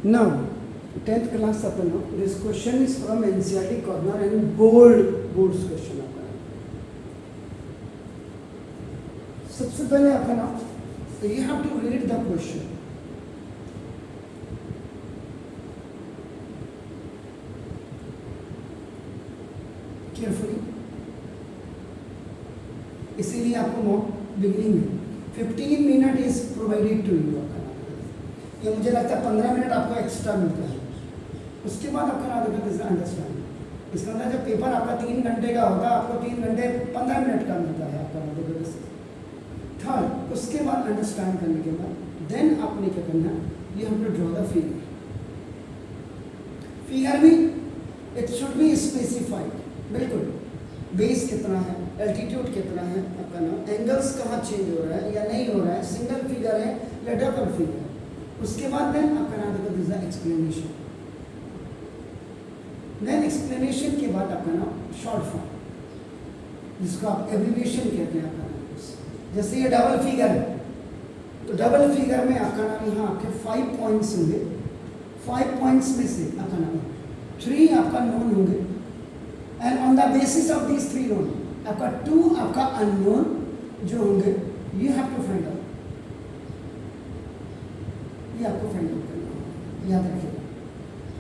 Now, 10th class upon this question is from NCERT corner and boards question अपन सबसे पहले अपन you have to read the question. Carefully. इसीलिए आपको beginning में 15 minute is provided to you. ये मुझे लगता है 15 मिनट आपको एक्स्ट्रा मिलता है. उसके बाद आपका अंडरस्टैंड. इसका मतलब जब पेपर आपका 3 घंटे का होगा आपको 3 घंटे 15 मिनट का मिलता है आपका. थर्ड, उसके बाद अंडरस्टैंड करने के बाद देन आपने क्या करना है, you have to draw the figure. Figure भी इट शुड बी स्पेसिफाइड. बिल्कुल बेस कितना है, एल्टीट्यूड कितना है, आपका नाम एंगल्स कहाँ चेंज हो रहा है या नहीं हो रहा है, सिंगल फिगर है या डबल फिगर. उसके बाद देन आपका नाम देखो this the explanation. Then explanation के बाद आपका नाम शॉर्ट फॉर्म जिसको आप एब्रिविएशन कहते हैं. आपका नाम जैसे ये डबल फिगर है तो डबल फिगर में आपका नाम यहाँ आपके 5 पॉइंट्स होंगे. 5 पॉइंट्स में से आपका नाम 3 आपका नोन होंगे and on the basis of these 3 known आपका 2 आपका अननोन जो होंगे you have to find out. ये आपको फाइंड आउट करना होगा. याद रखिएगा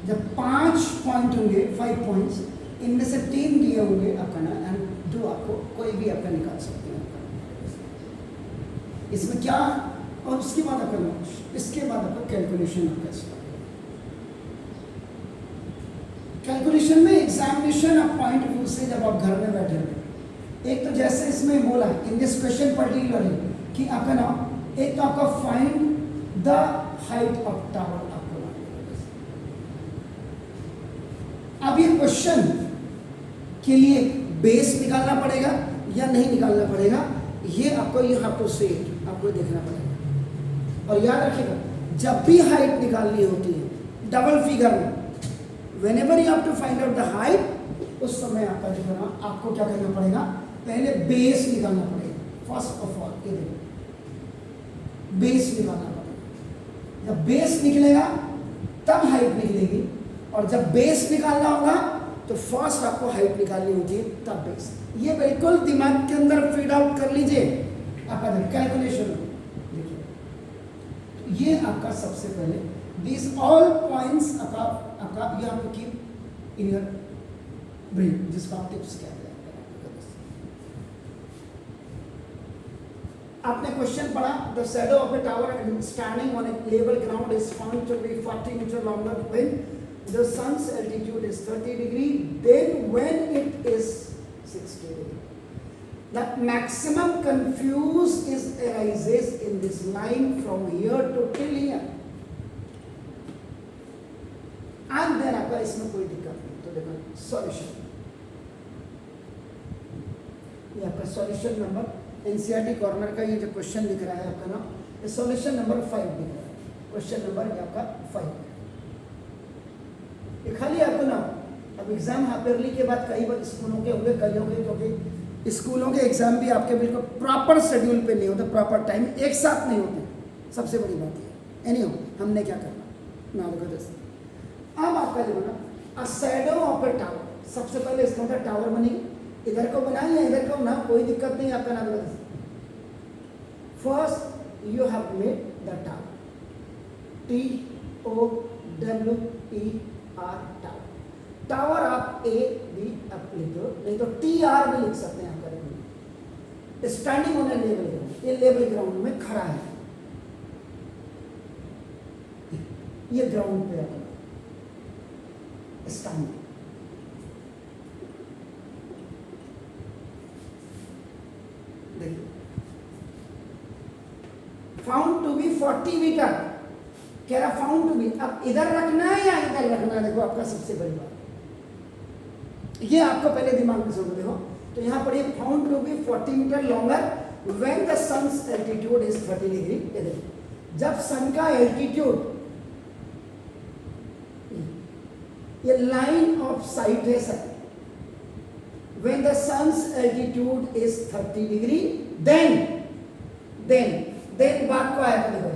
जब 5 पॉइंट होंगे 5 पॉइंट्स इनमें से 3 दिए होंगे आपका ना एंड 2 आपको कोई भी आपका निकाल सकते हैं. इसमें क्या और उसके बाद आपका इसके बाद आपका कैलकुलेशन आपका स्टार्ट. कैलकुलेशन में एग्जामिनेशन ऑफ पॉइंट व्यू से जब आप घर में बैठे हो एक तो जैसे इसमें बोला इन दिस क्वेश्चन पर्टिकुलरली कि आपका नाम एक तो आपका find the height of tower आपको. अब ये क्वेश्चन के लिए बेस निकालना पड़ेगा या नहीं निकालना पड़ेगा ये आपको यू हैव टू से आपको देखना पड़ेगा. और याद रखिएगा जब भी हाइट निकालनी होती है डबल फिगर में whenever you have to find out the height उस समय आपका जो है ना आपको क्या करना पड़ेगा, पहले बेस निकालना पड़ेगा. फर्स्ट ऑफ ऑल ये देखो बेस निकालना पड़ेगा. जब बेस निकलेगा तब हाइट निकलेगी और जब बेस निकालना होगा तो फर्स्ट आपको हाइट निकालनी होती है तब बेस. ये बिल्कुल दिमाग के अंदर फीड आउट कर लीजिए. आपका कैलकुलेशन देखिए ये आपका सबसे पहले दिस ऑल पॉइंट्स आपका you have to keep in your brain जिसको आप टिप्स कहते हैं. आपने क्वेश्चन पढ़ा the shadow of a tower standing on a level ground is found to be 40 metre longer when the sun's altitude is 30 degree, then when it is 60 degree. The maximum confuse is arises in this line from here to till here. And then आपका इसमें कोई दिक्कत नहीं. तो देखो solution ये आपका solution number NCERT corner का ये जो क्वेश्चन दिख रहा है आपका ना ये सॉल्यूशन नंबर 5 दिख रहा है. क्वेश्चन नंबर आपका 5 ये खाली आपको ना. अब एग्जाम हाफियरली के बाद कई बार स्कूलों के होंगे कई होंगे क्योंकि स्कूलों के एग्जाम भी आपके बिल्कुल प्रॉपर शेड्यूल पे नहीं होते, प्रॉपर टाइम एक साथ नहीं होते. सबसे बड़ी बात ये एनी हमने क्या करना ना होगा. अब आपका जो ना a shadow of a tower सबसे पहले इसका मतलब टावर बनेगी. इधर को बनाए या इधर को ना कोई दिक्कत नहीं. आपका नाम first you have made the tower TOWER tower. Tower आप ए बी आप लिख दो नहीं तो TR भी लिख सकते हैं. आपका standing on a level ground ये लेवल ग्राउंड में खड़ा है. ये ग्राउंड पे है स्टैंडिंग. देखिए फाउंड टू बी 40 मीटर कह रहा फाउंड टू बी. अब इधर रखना है या इधर रखना है देखो आपका सबसे बड़ी बात ये आपको पहले दिमाग में सोचो. देखो तो यहाँ पर ये found to be 40 metre longer when the sun's altitude is 30 degree. ये देखो जब सन का एल्टीट्यूड ये लाइन ऑफ साइट है sir when the sun's altitude is 30 degree then बात को आया था. देखो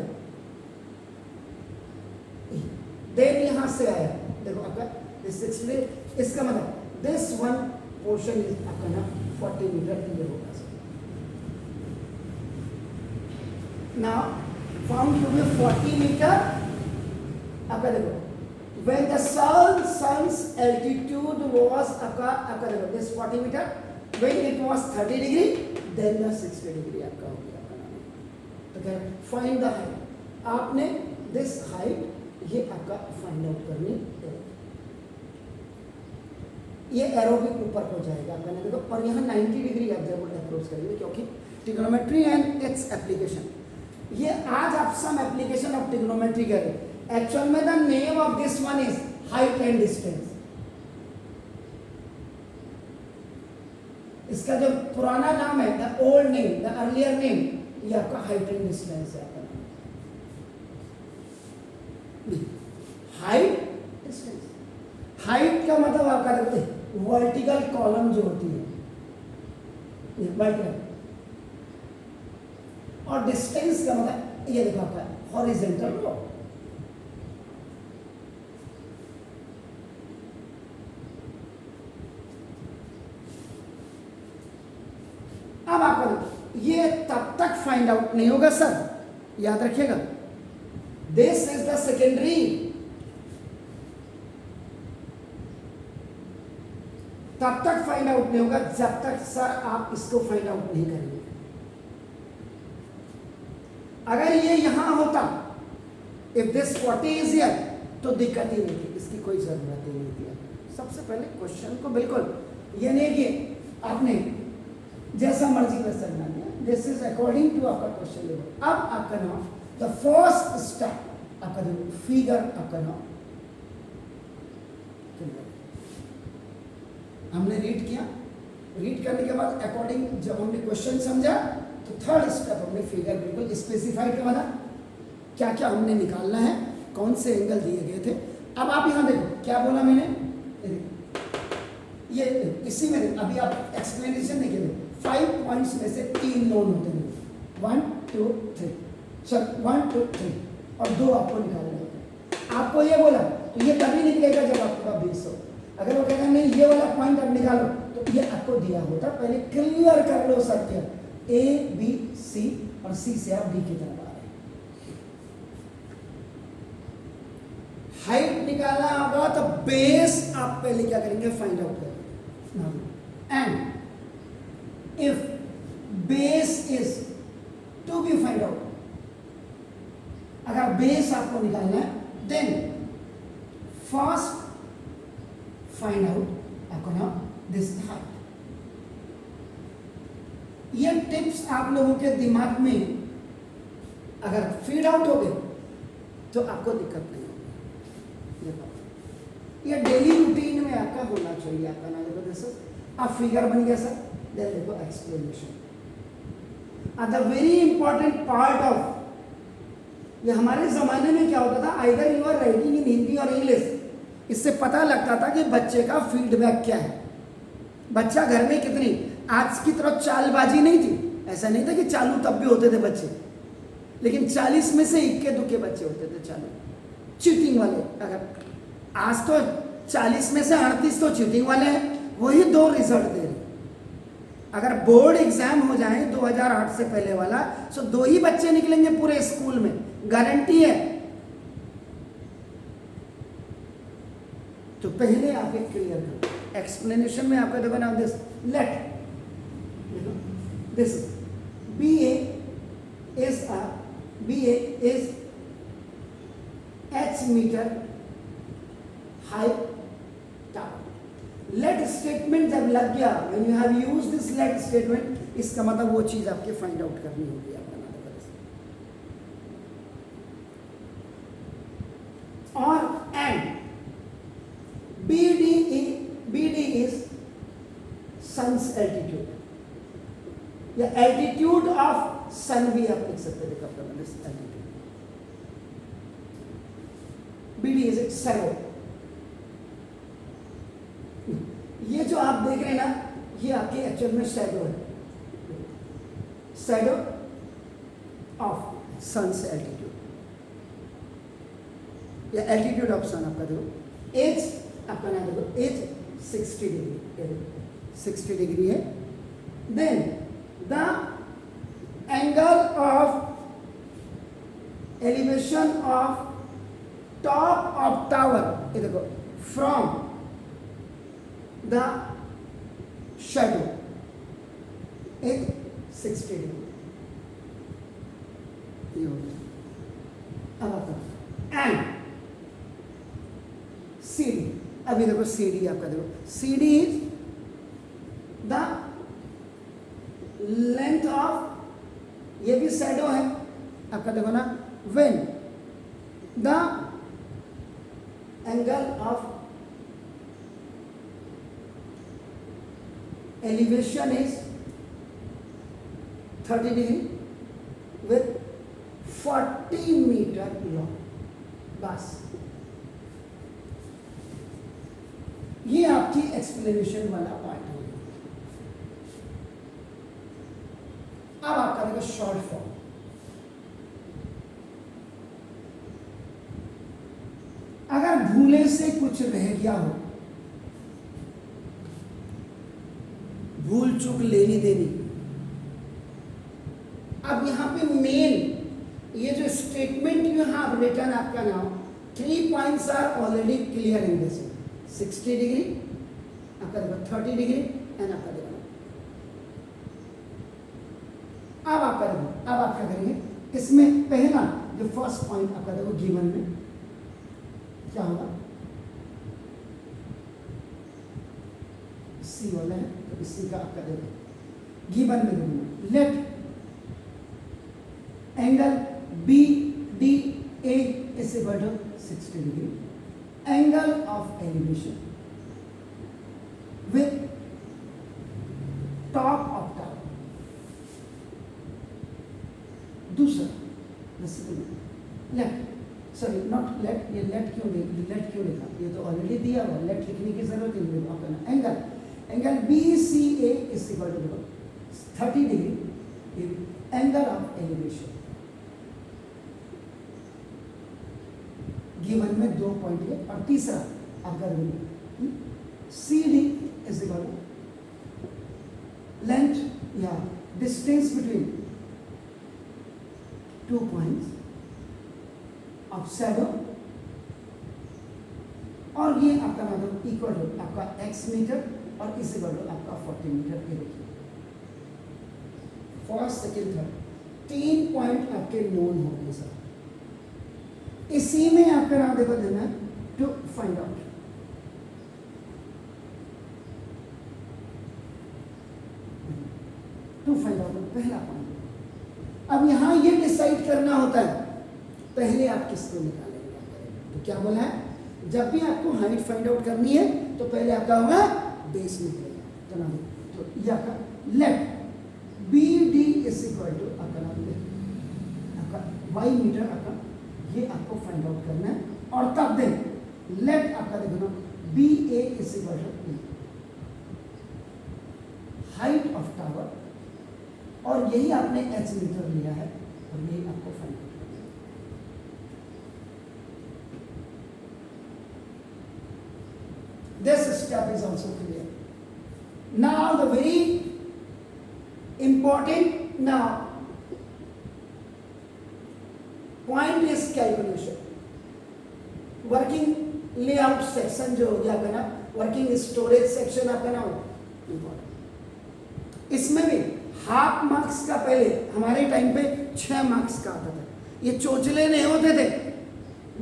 देन यहाँ से आया, देखो आपका दिस 60, इसका मतलब दिस वन पोर्शन इज आपका ना 40 मीटर क्लियर होगा। Now found to be 40 metre, आपका देखो when the sun's altitude was आपका देखो this 40 metre, when it was 30 degree then the 60 degree आपका हो गया आपका नाम। तो क्या फाइंड द हाइट, आपने दिस हाइट ये आपका फाइंड आउट करनी है। ये एरो भी ऊपर हो जाएगा आपका ना देखो, और यहाँ 90 डिग्री ऑब्जर्वर अप्रोच करेंगे क्योंकि ट्रिग्नोमेट्री एंड इट्स एप्लीकेशन, ये आज आप सम एप्लीकेशन ऑफ ट्रिग्नोमेट्री करें। एक्चुअल में the name of this one is height and distance. इसका जो पुराना नाम है the old name, the earlier name, ये आपका हाइट एंड डिस्टेंस है आपका। हाइट डिस्टेंस, हाइट का मतलब आपका देखते हैं वर्टिकल कॉलम जो होती है वर्टिकल, और डिस्टेंस का मतलब ये देखो आपका हॉरिजॉन्टल रो। अब आपका ये तब तक फाइंड आउट नहीं होगा सर, याद रखिएगा, दिस इज द सेकेंडरी। तब तक फाइंड आउट नहीं होगा जब तक सर आप इसको फाइंड आउट नहीं करेंगे। अगर ये यहां होता, इफ दिस 40 इज हियर, तो दिक्कत ही नहीं थी, इसकी कोई जरूरत ही नहीं थी। सबसे पहले क्वेश्चन को बिल्कुल ये नहीं कि आपने जैसा मर्जी वैसा बना दिया, दिस इज अकॉर्डिंग टू आपका क्वेश्चन लेवल। अब आपका नाम द फर्स्ट स्टेप आपका जो फिगर आपका नाम हमने रीड किया, रीड करने के बाद अकॉर्डिंग जब हमने क्वेश्चन समझा तो थर्ड स्टेप हमने फिगर बिल्कुल स्पेसिफाइड कर बना क्या क्या हमने निकालना है, कौन से एंगल दिए गए थे। अब आप यहाँ देखो क्या बोला मैंने, ये इसी में अभी आप एक्सप्लेनेशन नहीं किए, 5 पॉइंट्स में से 3 नोन होते हैं, 1 2 3 सर 1 2 3 और 2 आपको निकालना होता है। आपको ये बोला तो ये तभी निकलेगा जब आपके पास 20 हो। अगर वो कहता नहीं ये वाला पॉइंट आप निकालो तो ये आपको दिया होता, पहले क्लियर कर लो सब क्या A B C और C से आप D की तरफ आ रहे हैं। हाइट निकालना होगा तो बेस आप पहले क्या करेंगे, फाइंड आउट करेंगे। And if base is to be find out, अगर बेस आपको निकालना है देन फर्स्ट फाइंड आउट आपको ना दिस हाइट। ये टिप्स आप लोगों के दिमाग में अगर फीड आउट हो गए तो आपको दिक्कत नहीं होगी। ये डेली रूटीन में आपका होना चाहिए। आपका ना देखो जैसे अब फिगर बन गया सर, देखो explanation the very important part of, ये हमारे जमाने में क्या होता था, either you are writing in Hindi और इंग्लिश, इससे पता लगता था कि बच्चे का फीडबैक क्या है, बच्चा घर में कितनी, आज की तरह चालबाजी नहीं थी, ऐसा नहीं था कि चालू तब भी होते थे बच्चे, लेकिन 40 में से इक्के दुक्के बच्चे होते थे चालू, चीटिंग वाले। अगर आज तो 40 में से 38 तो चीटिंग वाले हैं, वही 2 रिजल्ट दे रहे। अगर बोर्ड एग्जाम हो जाए 2008 से पहले वाला, तो 2 ही बच्चे निकलेंगे पूरे स्कूल में, गारंटी है। तो पहले आप एक क्लियर करो, एक्सप्लेनेशन में आपका देखो ना this let this BA is H metre high tower. Let statement जब लग गया, when you have use this let statement, इसका मतलब वो चीज आपके फाइंड आउट करनी होगी आपका नाम। और and BD is sun's altitude, या एल्टीट्यूड ऑफ सन भी आप लिख सकते हैं। देखो एल्टीट्यूड BD इज शैडो। ये जो आप देख रहे हैं ना, ये आपके एक्चुअल में शैडो है, शैडो ऑफ सन्स एल्टीट्यूड। या एल्टीट्यूड ऑप्शन आपका देखो, एज आपका नाम देखो, एज 60 डिग्री, 60 डिग्री है। Then the angle of elevation of top of tower, ये देखो, from the shadow is 60 degree, ये हो गया। अब आपका एंड सी डी, अभी देखो सी डी आपका देखो, C D is the length of, ये भी शैडो है आपका देखो ना, when the angle of elevation is 30 degree with 40 metre long. बस ये आपकी एक्सप्लेनेशन वाला पार्ट हो गया। अब आपका देखो शॉर्ट फॉर्म। अगर भूले से कुछ रह गया हो, भूल चूक लेनी देनी, अब यहां पे मेन ये जो स्टेटमेंट यू हैव रिटन आपका now, 3 points are already clear in this, 60 degree आपका देखो, 30 डिग्री एंड आपका देखो। अब आपका देखो, अब आप क्या करेंगे, इसमें पहला जो फर्स्ट पॉइंट आपका देखो गिवन में क्या होगा, सी वाला है तो इसी का आपका देखो गिवन में देखो, let angle B D A is equal to 60 degree, angle of elevation with top of tower. दूसरा लेट, सॉरी नॉट लेट, ये लेट क्यों लिखा, ये तो ऑलरेडी दिया हुआ, लेट लिखने की जरूरत ही नहीं है। Angle B C A is equal to 30 degree, angle of elevation given में 2 पॉइंट है। और तीसरा आपका C D is equal to length या distance between 2 points of shadow, और ये आपका मतलब इक्वल टू आपका x मीटर और इस इक्वल टू आपका 40 मीटर। ये देखिए फर्स्ट सेकेंड थर्ड 3 पॉइंट आपके नोन हो गए सर। इसी में आपका नाम देखो देना है to find out. To find out पहला पॉइंट। अब यहां ये डिसाइड करना होता है पहले आप किसको निकालेंगे। तो क्या बोला है, जब भी आपको हाइट फाइंड आउट करनी है तो पहले आपका होगा बेस निकलेगा। चलो तो ये आपका let B D is equal to आपका आपका वाई मीटर आपका, ये आपको फाइंड आउट करना है। और तब दें लेट आपका देखो ना B A is equal to height of tower, और यही आपने एच मीटर लिया है और यही आपको फाइंड आउट करना है। This step is also clear. Now the very important now point is calculation. Working layout section जो हो गया आपका ना, working storage section आपका ना important. इसमें भी हाफ मार्क्स का पहले हमारे टाइम पे 6 मार्क्स का आता था। ये चोचले नहीं होते थे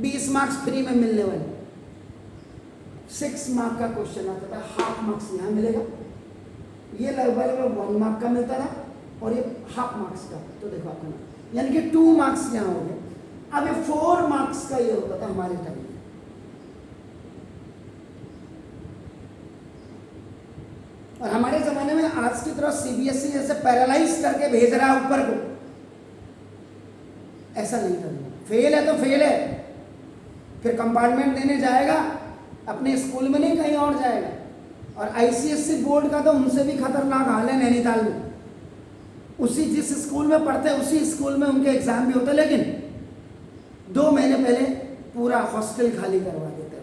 20 मार्क्स फ्री में मिलने वाले। 6 मार्क का क्वेश्चन आता था, हाफ मार्क्स यहाँ मिलेगा, ये लगभग 1 मार्क का मिलता था और ये हाफ मार्क्स का। तो देखो आपका यानी कि 2 मार्क्स यहाँ हो गए। अब ये 4 मार्क्स का ये होता था हमारे टाइम में। और हमारे जमाने में आज की तरह सीबीएसई जैसे पैरालाइज करके भेज रहा है ऊपर को, ऐसा नहीं करना। फेल है तो फेल है, फिर कंपार्टमेंट देने जाएगा, अपने स्कूल में नहीं कहीं और जाएगा। और आईसीएसई बोर्ड का तो उनसे भी खतरनाक हाल है नैनीताल में। उसी जिस स्कूल में पढ़ते हैं उसी स्कूल में उनके एग्जाम भी होते हैं, लेकिन 2 महीने पहले पूरा पूरा हॉस्टल खाली करवा देते हो।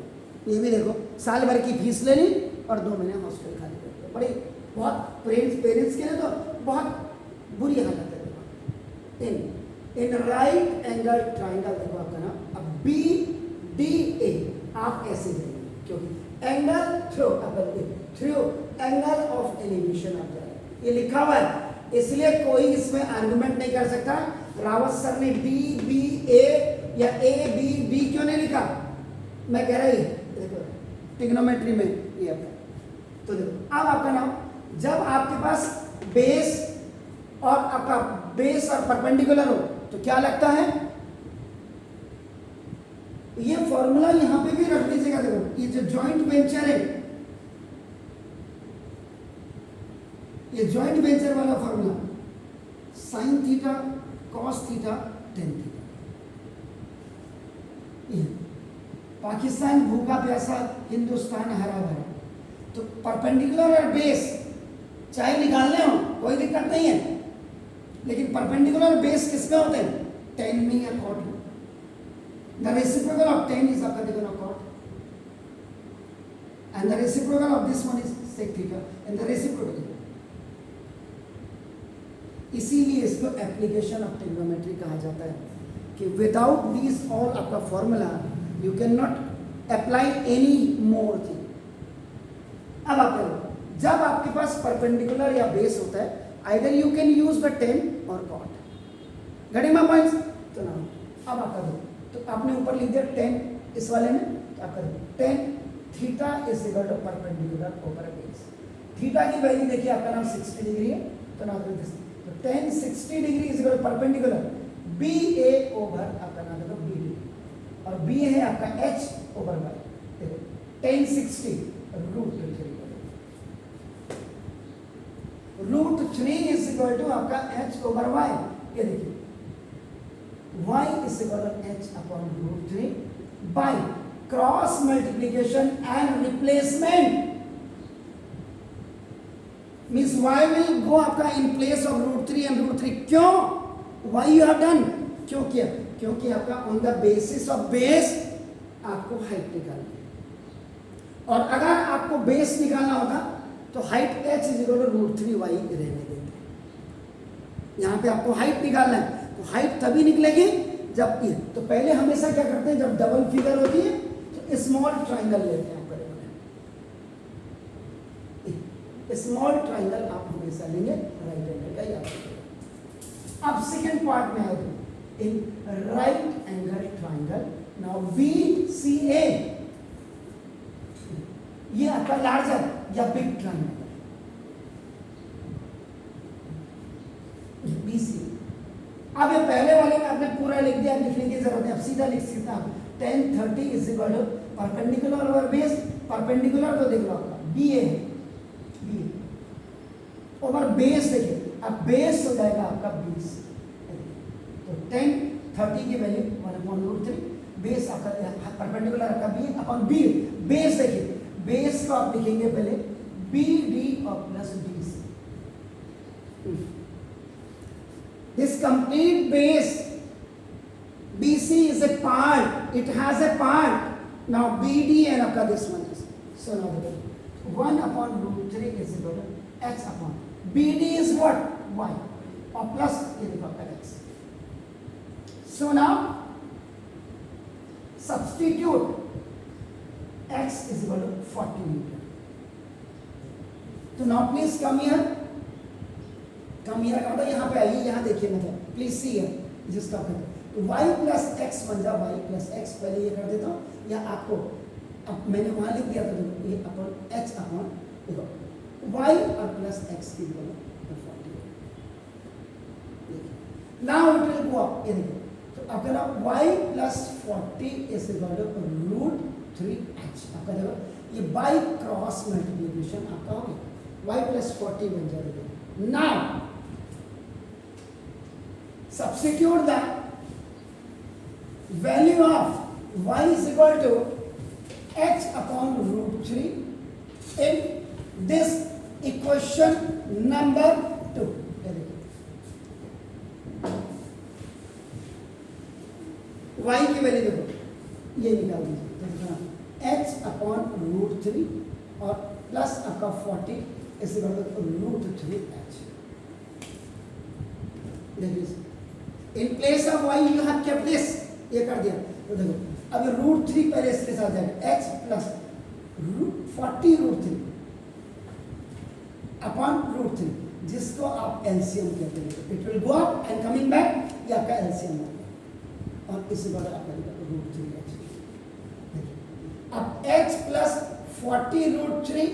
ये भी देखो, साल भर की फीस ले ली और 2 महीने हॉस्टल खाली कर दिया। बड़ी बहुत पेरेंट्स के लिए तो बहुत बुरी हालत है। इन राइट एंगल ट्राइंगल देखो आपका ना, अब बी डी ए आप ऐसे देंगे, क्योंकि angle through angle of elevation आप जा रहे हैं, ये लिखा हुआ है, इसलिए कोई इसमें आर्गुमेंट नहीं कर सकता। रावत सर ने डी बी ए या ए बी बी क्यों नहीं लिखा? मैं कह रही देखो ट्रिग्नोमेट्री में ये आपका, तो देखो अब आपका नाम, जब आपके पास बेस और आपका बेस और परपेंडिकुलर हो तो क्या लगता है? ये फॉर्मूला यहां पे भी रख दीजिएगा। देखो ये जो जॉइंट वेंचर है, ये जॉइंट वेंचर वाला formula sine theta cos theta tan theta. Pakistan भूखा प्यासा, हिंदुस्तान हरा भरा। तो परपेंडिकुलर और बेस चाहे निकालने हो कोई दिक्कत नहीं है, लेकिन परपेंडिकुलर बेस किसमें होते हैं? टेन में या कॉट में। The reciprocal of tan is आपका cot and the reciprocal of this one is sec theta and the reciprocal. इसीलिए इसको एप्लीकेशन ऑफ ट्रिग्नोमेट्री कहा जाता है कि विदाउट दिस ऑल आपका formula you can not apply any more thing. अब आप करो, जब आपके पास परपेंडिकुलर या बेस होता है, either you can use the ten और कॉट। Getting my points? तो ना अब आप कर दो, तो आपने ऊपर लिख दिया 10 इस वाले में, तो आप कर दो 10 theta is equal to perpendicular over base. Theta की वैल्यू देखिए आपका नाम 60 डिग्री है, तो ना तो 10 60 degree is equal to perpendicular B A over आपका नाम देखो बी डी, और बी है आपका एच ओवर वाई। देखो 10 60 √3 इज इक्वल टू आपका h ओवर y। ये देखिए y is equal to h upon √3 by cross multiplication and replacement. Means y will go आपका in place of √3 and √3। क्यों? why you have done? क्यों किया? क्योंकि आपका on the basis of base आपको height निकालनी है, और अगर आपको बेस निकालना होगा तो height h is equal to √3y रहने देते हैं। यहाँ पे आपको हाइट निकालना है, तो हाइट तभी निकलेगी जब ये, तो पहले हमेशा क्या करते हैं, जब डबल फिगर होती है तो स्मॉल ट्राइंगल लेते हैं। स्मॉल ट्राइंगल आप हमेशा लेंगे राइट एंगल का, याद रखिएगा। अब सेकेंड पार्ट में आए in right angle triangle. Now VCA, ये आपका लार्जर या बिग ट्राइंगल BCA। अब ये पहले वाले में आपने पूरा लिख दिया, लिखने की जरूरत है, अब सीधा लिख सकता हूं 10 30 is equal to perpendicular over base. Perpendicular तो देख लो आपका BA है, ओवर बेस देखिए, अब बेस हो जाएगा आपका 20। तो 10 30 की वैल्यू 1/√3, बेस आपका परपेंडिकुलर आपका B अपॉन B। बेस देखिए, बेस को आप लिखेंगे पहले BD और plus DC। This complete base BC is a part, it has a part. Now BD and आपका this one is, so now the 1/√3 is equal to H upon BD is what? Y और plus ये देखो आपका X। So now substitute X is equal to 40 meter. So now please come here का मतलब यहाँ पे आइए, यहाँ देखिए, मतलब प्लीज सी है जिसका y प्लस एक्स बन जा, y प्लस एक्स पहले ये कर देता हूँ, या आपको अब मैंने वहाँ लिख दिया था देखो ये अपॉन h अपॉन देखो y और प्लस एक्स की value 40। Now it will go up, ये देखो, तो आपका ना y plus 40 is equal to √3h। आपका देखो ये बाय क्रॉस मल्टीप्लिकेशन आपका हो गया, y प्लस 40 बन जाएगा। Now substitute the value of y is equal to h upon √3 in this equation number 2। y की वैल्यू देखो, ये निकाल दीजिए, एच अपॉन रूट 3 और प्लस आपका 40 इसे कर दो रूट 3h। देखिए in place of y you have kept this, ये कर दिया। तो देखो अब रूट 3 पहले इसके साथ जाएगा, h plus 40 root 3 upon root 3, जिसको आप एलसीएम कहते हैं। It will go up and coming back, ये आपका एलसीएम हो गया और इसी बार आपका रूट 3h। अब h प्लस 40 रूट 3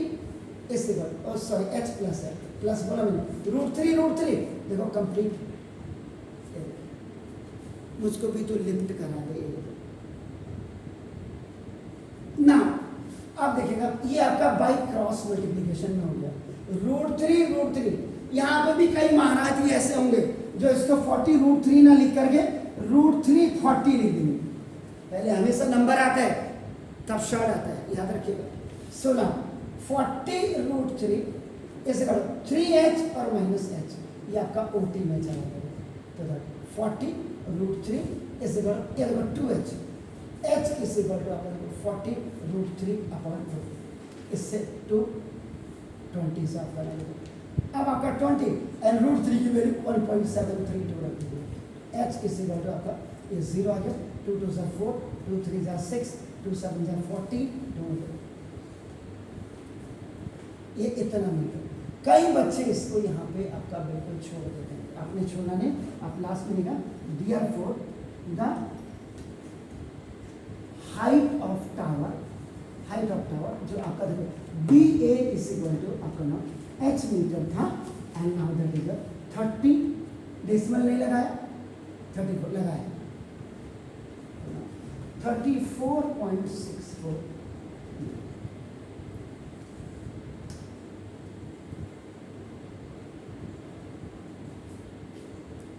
इसी बार, सॉरी h प्लस है, प्लस बोला मैंने, रूट 3 देखो कंप्लीट। मुझको भी तो लिमिट करा दे ना। अब देखिएगा ये आपका बाई क्रॉस मल्टीप्लिकेशन में हो गया, रूट 3 यहाँ पे भी कई महाराज भी ऐसे होंगे जो इसको 40 रूट 3 ना लिख करके रूट 3 40 लिख देंगे। पहले हमेशा नंबर आता है तब शॉर्ट आता है, याद रखिएगा। 16 40 रूट 3 इसे करो 3h और माइनस h, ये आपका ओटी में चला गया। तो 40 रूट 3 इसे करो 2h, h इसे करो आपका 40 रूट 3 अपॉन 2, इससे 220 से आपका लगेगा। अब आपका 20 एंड रूट 3 की वैल्यू 1.732 रख दीजिए। h इसे करो आपका ये 0 आ गया, 2 2 सा 4, 2 3 सा 6, 2 7 सा 40, 2 ये इतना मीटर। कई बच्चे इसको यहाँ पे आपका बिल्कुल छोड़ देते हैं, आपने छोड़ना नहीं, आप लास्ट में लिखा therefore the height of tower जो आपका देखो B A is equal to आपका नाम h मीटर था and now that is 30, decimal नहीं लगाया, 34 लगाया, 34.64।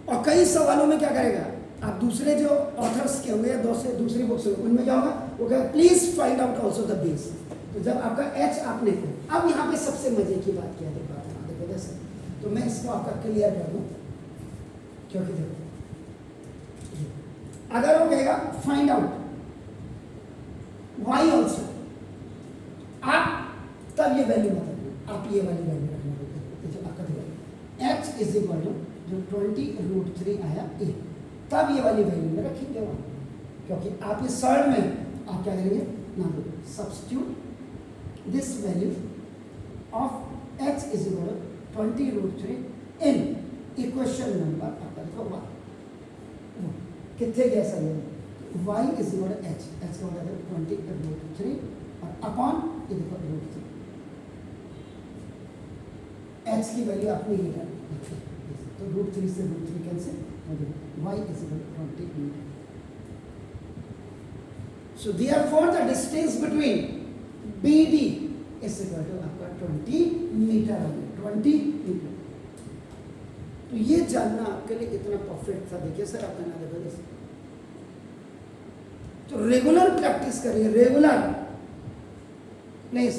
और कई सवालों में क्या करेगा, आप दूसरे जो ऑथर्स के होंगे या दूसरी बुक्स होंगे उनमें क्या होगा, वो कहेगा please find out also the base. तो जब आपका h आपने, अब यहाँ पे सबसे मजे की बात क्या है, देखो जैसे, तो मैं इसको आपका क्लियर कर दूं, क्योंकि देखो अगर वो कहेगा फाइंड आउट y आल्सो, आप तब ये वैल्यू मतलब आप ये वाली वैल्यू रखना, जो आपका देखो h इज इक्वल टू जो 20 रूट 3 आया ए, तब ये वाली वैल्यू में रखेंगे वहाँ, क्योंकि आप इस सर्ड में आप क्या करेंगे ना, substitute this value of h is equal to 20 root 3 in equation number आपका देखो 1 कितने गया सर ये y is equal to h का मतलब 20 रूट 3 और अपॉन ये देखो रूट 3, h की वैल्यू आपने ये करनी, तो रूट 3 से root 3 cancel, y is equal to 20 meter. So therefore the distance between BD is equal to आपका 20 मीटर आ गया, 20 मीटर। तो ये जानना आपके लिए इतना परफेक्ट था। देखिए सर आपका ना देखो जैसे, तो रेगुलर प्रैक्टिस करिए, रेगुलर नहीं